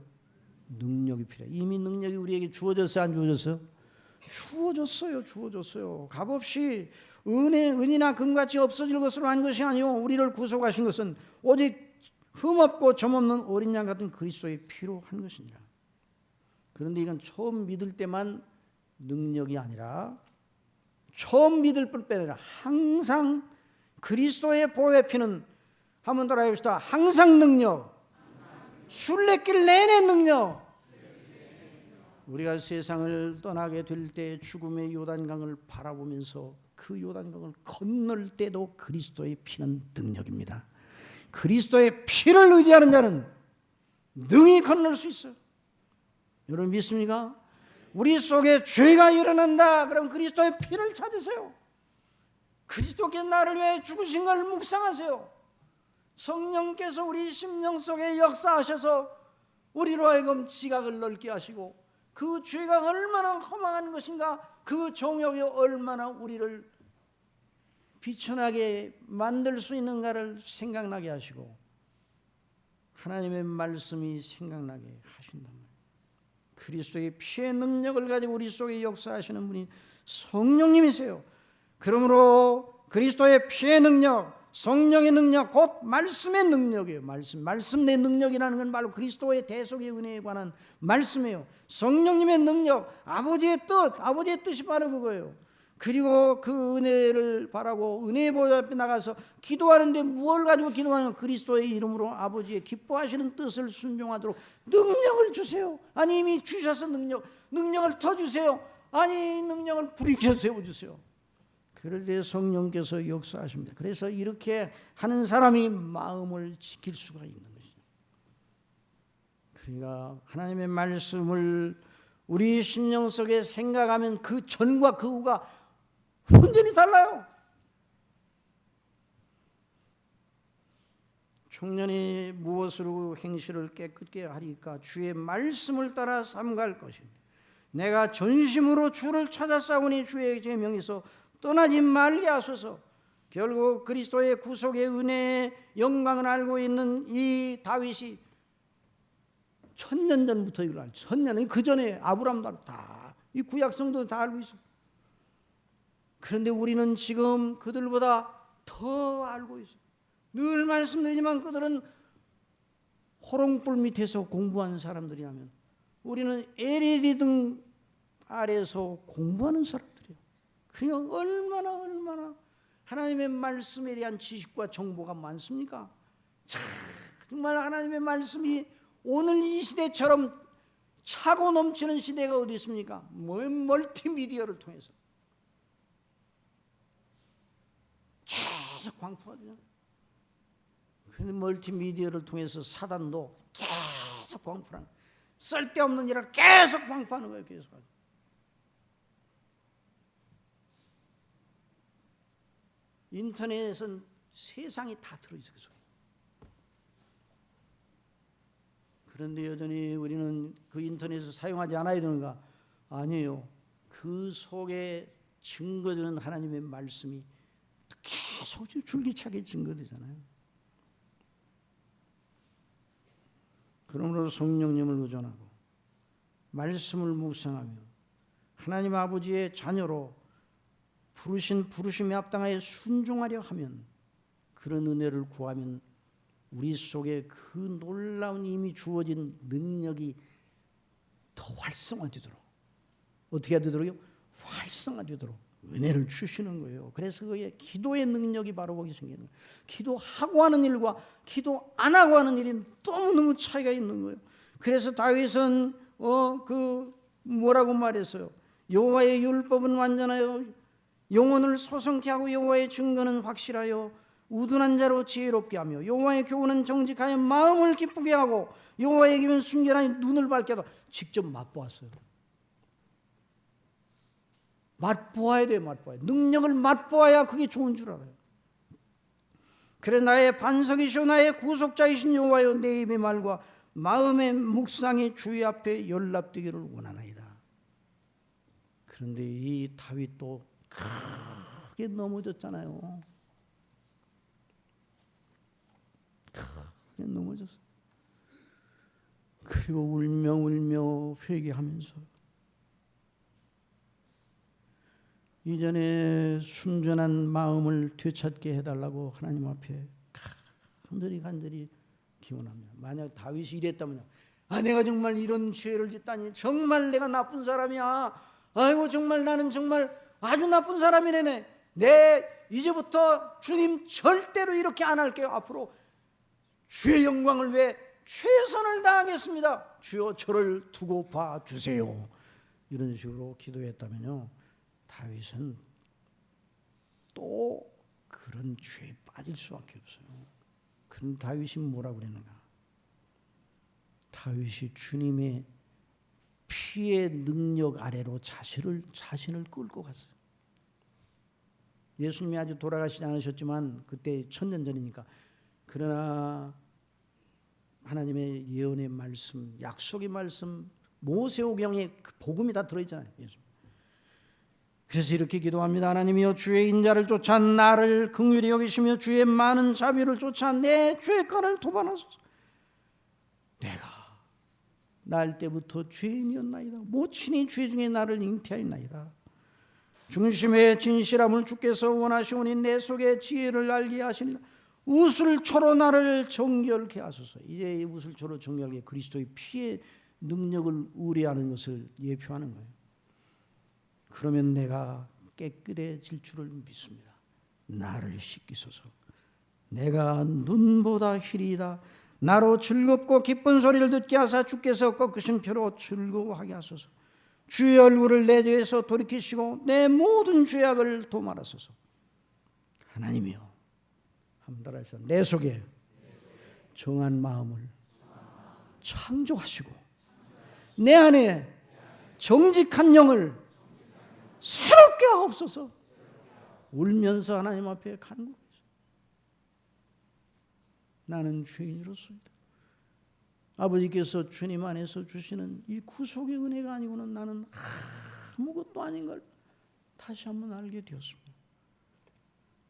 능력이 필요해요. 이미 능력이 우리에게 주어졌어요? 안 주어졌어요? 주어졌어요. 값없이 은이나 금같이 없어질 것으로 한 것이 아니요, 우리를 구속하신 것은 오직 흠없고 점없는 어린 양 같은 그리스도의 피로 한 것이니라. 그런데 이건 처음 믿을 때만 능력이 아니라 처음 믿을 뿐 아니라 항상 그리스도의 보혈의 피는, 한번 더 해봅시다. 항상 능력, 순례길 내내 능력. 우리가 세상을 떠나게 될 때 죽음의 요단강을 바라보면서 그 요단강을 건널 때도 그리스도의 피는 능력입니다. 그리스도의 피를 의지하는 자는 능히 건널 수 있어요. 여러분 믿습니까? 우리 속에 죄가 일어난다. 그럼 그리스도의 피를 찾으세요. 그리스도께 나를 위해 죽으신 걸 묵상하세요. 성령께서 우리 심령 속에 역사하셔서 우리로 하여금 지각을 넓게 하시고, 그 죄가 얼마나 허망한 것인가, 그 정욕이 얼마나 우리를 비천하게 만들 수 있는가를 생각나게 하시고, 하나님의 말씀이 생각나게 하신단 말이에요. 그리스도의 피의 능력을 가지고 우리 속에 역사하시는 분이 성령님이세요. 그러므로 그리스도의 피의 능력, 성령의 능력, 곧 말씀의 능력이에요. 말씀의 능력이라는 건 바로 그리스도의 대속의 은혜에 관한 말씀이에요. 성령님의 능력, 아버지의 뜻이 바로 그거예요. 그리고 그 은혜를 바라고 은혜의 보좌 앞에 나가서 기도하는데 무엇을 가지고 기도하는? 그리스도의 이름으로 아버지의 기뻐하시는 뜻을 순종하도록 능력을 주세요. 아니 이미 주셔서 능력을 더 주세요. 아니 능력을 부리켜 세워주세요. 그럴 때 성령께서 역사하십니다. 그래서 이렇게 하는 사람이 마음을 지킬 수가 있는 것이죠. 그러니까 하나님의 말씀을 우리 심령 속에 생각하면 그 전과 그 후가 완전히 달라요. 청년이 무엇으로 행실을 깨끗게 하리까? 주의 말씀을 따라 삼갈 것입니다. 내가 전심으로 주를 찾아싸우니 주의 계명에서 떠나지 말게 하소서. 결국 그리스도의 구속의 은혜의 영광을 알고 있는 이 다윗이 1000년 전부터 이걸 알죠. 1000년, 그 전에 아브라함도 다, 이 구약성도 다 알고 있어요. 그런데 우리는 지금 그들보다 더 알고 있어요. 늘 말씀드리지만 그들은 호롱불 밑에서 공부하는 사람들이라면 우리는 LED 등 아래에서 공부하는 사람들이에요. 그러니까 얼마나 하나님의 말씀에 대한 지식과 정보가 많습니까? 정말 하나님의 말씀이 오늘 이 시대처럼 차고 넘치는 시대가 어디 있습니까? 멀티미디어를 통해서 계속 광풍하죠. 근데 멀티미디어를 통해서 사단도 계속 광풍하는, 쓸데없는 일을 계속 광풍하는 거예요. 계속. 인터넷은 세상이 다 들어있어요. 그런데 여전히 우리는 그 인터넷을 사용하지 않아야 되는가? 아니에요. 그 속에 증거되는 하나님의 말씀이 계속 줄기차게 증거되잖아요. 그러므로 성령님을 의존하고 말씀을 묵상하며 하나님 아버지의 자녀로 부르신 부르심에 합당하여 순종하려 하면, 그런 은혜를 구하면 우리 속에 그 놀라운 이미 주어진 능력이 더 활성화되도록, 어떻게 되도록요? 활성화되도록 은혜를 주시는 거예요. 그래서 그의 기도의 능력이 바로 거기 생기는 거예요. 기도하고 하는 일과 기도 안 하고 하는 일이 너무너무 차이가 있는 거예요. 그래서 다윗은 뭐라고 말했어요? 여호와의 율법은 완전하여 영혼을 소성케 하고 여호와의 증거는 확실하여 우둔한 자로 지혜롭게 하며 여호와의 교훈은 정직하여 마음을 기쁘게 하고 여호와의 기면 순결하니 눈을 밝게 하고. 직접 맛보았어요. 맛보아야 돼요. 맛보아야 돼요. 능력을 맛보아야 그게 좋은 줄 알아요. 그래 나의 반석이시오 나의 구속자이신 여호와여, 내 입의 말과 마음의 묵상이 주의 앞에 연락되기를 원하나이다. 그런데 이 다윗도 크게 넘어졌잖아요. 크게 넘어졌어. 그리고 울며 회개하면서 이전에 순전한 마음을 되찾게 해달라고 하나님 앞에 간절히 기원합니다. 만약 다윗이 이랬다면요, 내가 정말 이런 죄를 짓다니, 정말 내가 나쁜 사람이야. 아이고 정말 나는 정말 아주 나쁜 사람이네. 이제부터 주님 절대로 이렇게 안 할게요. 앞으로 주의 영광을 위해 최선을 다하겠습니다. 주여 저를 두고 봐주세요. 이런 식으로 기도했다면요, 다윗은 또 그런 죄에 빠질 수밖에 없어요. 그럼 다윗이 뭐라고 그랬는가? 다윗이 주님의 피의 능력 아래로 자신을 끌고 갔어요. 예수님이 아직 돌아가시지 않으셨지만 그때 1000년 전이니까. 그러나 하나님의 예언의 말씀, 약속의 말씀, 모세오경에 그 복음이 다 들어있잖아요. 예수. 그래서 이렇게 기도합니다. 하나님이여, 주의 인자를 쫓아 나를 긍휼히 여기시며 주의 많은 자비를 쫓아 내 죄가를 도반하소서. 내가 날 때부터 죄인이었나이다. 모친이 죄 중에 나를 잉태하였나이다. 중심의 진실함을 주께서 원하시오니 내 속에 지혜를 알게 하시니라. 우슬초로 나를 정결케 하소서. 이제 이 우슬초로 정결케, 그리스도의 피의 능력을 의뢰하는 것을 예표하는 거예요. 그러면 내가 깨끗해질 줄을 믿습니다. 나를 씻기소서. 내가 눈보다 희리이다. 나로 즐겁고 기쁜 소리를 듣게 하사 주께서 꺾으신 표로 즐거워하게 하소서. 주의 얼굴을 내 죄에서 돌이키시고 내 모든 죄악을 도말하소서. 하나님이여, 한번 따라합시다. 내 속에 정한 마음을 창조하시고 내 안에 정직한 영을 새롭게 하옵소서. 울면서 하나님 앞에 간구했어요. 나는 죄인으로서이다. 아버지께서 주님 안에서 주시는 이 구속의 은혜가 아니고는 나는 아무것도 아닌 걸 다시 한번 알게 되었습니다.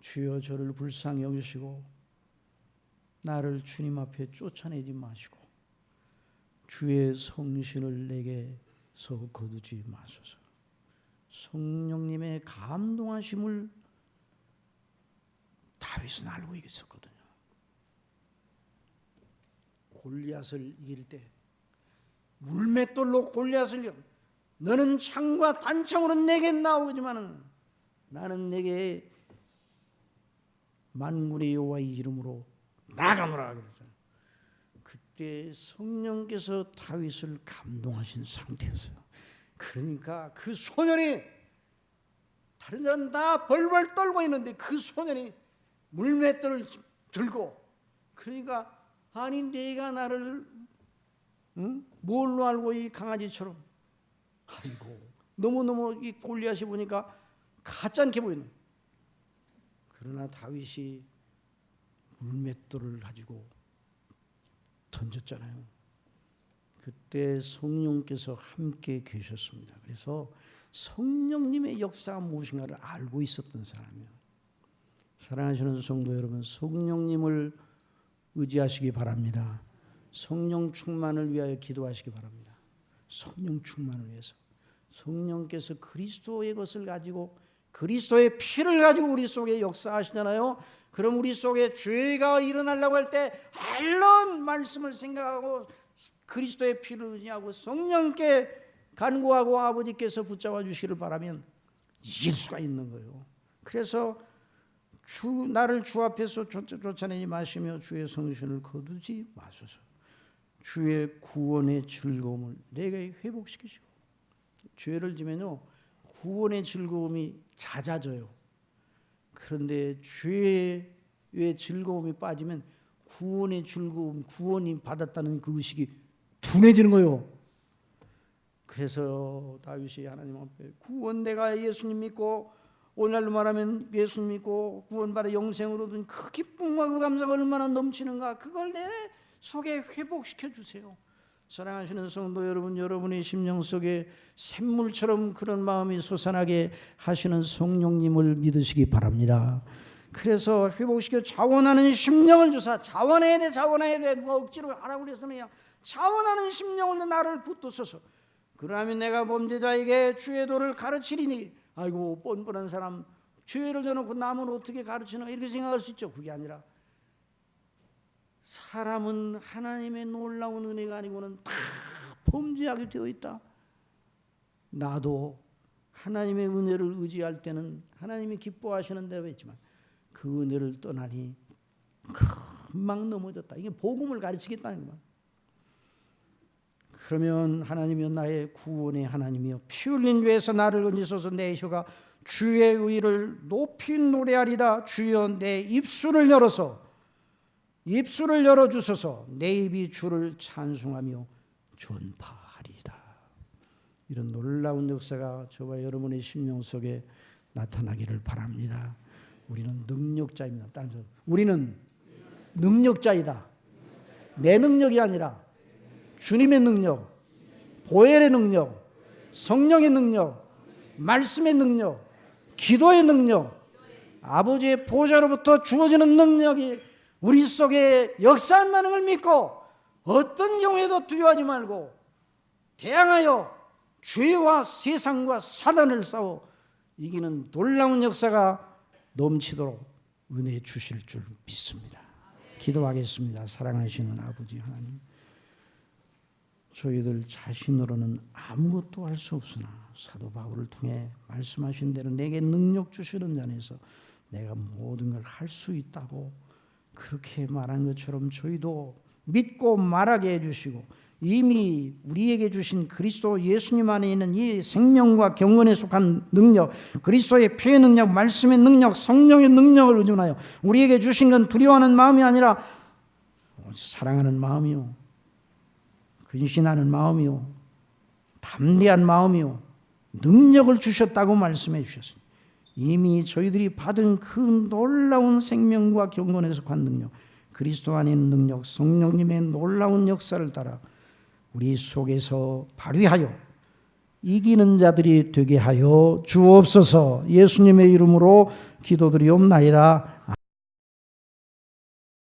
주여 저를 불쌍히 여기시고 나를 주님 앞에 쫓아내지 마시고 주의 성신을 내게서 거두지 마소서. 성령님의 감동하심을 다윗은 알고 있었거든요. 골리앗을 이길 때 물맷돌로 골리앗을 이겨, 너는 창과 단창으로 내게 나오지만은 나는 내게 만군의 여호와의 이름으로 나가노라 그랬잖아요. 그때 성령께서 다윗을 감동하신 상태였어요. 그러니까 그 소년이, 다른 사람 다 벌벌 떨고 있는데 그 소년이 물맷돌을 들고, 그러니까 아니 내가 나를 뭘로 알고 이 강아지처럼, 아이고 너무너무 이 골리앗이 보니까 가짜않게 보이는. 그러나 다윗이 물맷돌을 가지고 던졌잖아요. 그때 성령께서 함께 계셨습니다. 그래서 성령님의 역사가 무엇인가를 알고 있었던 사람이에요. 사랑하시는 성도 여러분, 성령님을 의지하시기 바랍니다. 성령 충만을 위하여 기도하시기 바랍니다. 성령 충만을 위해서. 성령께서 그리스도의 것을 가지고, 그리스도의 피를 가지고 우리 속에 역사하시잖아요. 그럼 우리 속에 죄가 일어나려고 할 때 알런 말씀을 생각하고 그리스도의 피를 의지하고 성령께 간구하고 아버지께서 붙잡아 주시기를 바라면 이길 수가 있는 거예요. 그래서 나를 주 앞에서 쫓아내지 마시며 주의 성신을 거두지 마소서. 주의 구원의 즐거움을 내게 회복시키시고. 죄를 지면요 구원의 즐거움이 잦아져요. 그런데 죄의 즐거움이 빠지면 구원의 즐거움, 구원이 받았다는 그 의식이 둔해지는 거예요. 그래서 다윗이 하나님 앞에 구원, 내가 예수님 믿고 오늘날로 말하면 예수님 믿고 구원받아 영생으로 얻은 그 기쁨과 그 감사가 얼마나 넘치는가, 그걸 내 속에 회복시켜 주세요. 사랑하시는 성도 여러분, 여러분의 심령 속에 샘물처럼 그런 마음이 솟아나게 하시는 성령님을 믿으시기 바랍니다. 그래서 회복시켜 자원하는 심령을 주사. 자원해야 돼, 자원해야 돼. 누가 억지로 하라고 그래서는 자원하는 심령을 나를 붙드소서. 그러면 내가 범죄자에게 주의 도를 가르치리니. 아이고 뻔뻔한 사람, 죄를 져놓고 남은 어떻게 가르치나 이렇게 생각할 수 있죠. 그게 아니라 사람은 하나님의 놀라운 은혜가 아니고는 다 범죄하게 되어 있다. 나도 하나님의 은혜를 의지할 때는 하나님이 기뻐하시는 대로 했지만 그 은혜를 떠나니 금방 넘어졌다. 이게 복음을 가르치겠다는 거야. 그러면 하나님이여 나의 구원의 하나님이여 피 흘린 죄에서 나를 건지소서. 내 혀가 주의 의를 높이 노래하리다. 주여 내 입술을 열어주소서. 내 입이 주를 찬송하며 전파하리이다. 이런 놀라운 역사가 저와 여러분의 심령 속에 나타나기를 바랍니다. 우리는 능력자입니다. 다른 소리, 우리는 능력자이다. 내 능력이 아니라 주님의 능력, 보혈의 능력, 성령의 능력, 말씀의 능력, 기도의 능력, 아버지의 보좌로부터 주어지는 능력이 우리 속에 역사한다는 걸 믿고 어떤 경우에도 두려워하지 말고 대항하여 죄와 세상과 사단을 싸워 이기는 놀라운 역사가 넘치도록 은혜 주실 줄 믿습니다. 기도하겠습니다. 사랑하시는 아버지 하나님, 저희들 자신으로는 아무것도 할 수 없으나 사도 바울을 통해 말씀하신 대로 내게 능력 주시는 자에서 내가 모든 걸 할 수 있다고 그렇게 말한 것처럼 저희도 믿고 말하게 해주시고 이미 우리에게 주신 그리스도 예수님 안에 있는 이 생명과 경건에 속한 능력, 그리스도의 피의 능력, 말씀의 능력, 성령의 능력을 의존하여 우리에게 주신 건 두려워하는 마음이 아니라 사랑하는 마음이요, 근신하는 마음이요, 담대한 마음이요, 능력을 주셨다고 말씀해 주셨습니다. 이미 저희들이 받은 그 놀라운 생명과 경건에 속한 능력, 그리스도 안에 있는 능력, 성령님의 놀라운 역사를 따라 우리 속에서 발휘하여 이기는 자들이 되게 하여 주옵소서. 예수님의 이름으로 기도드리옵나이다.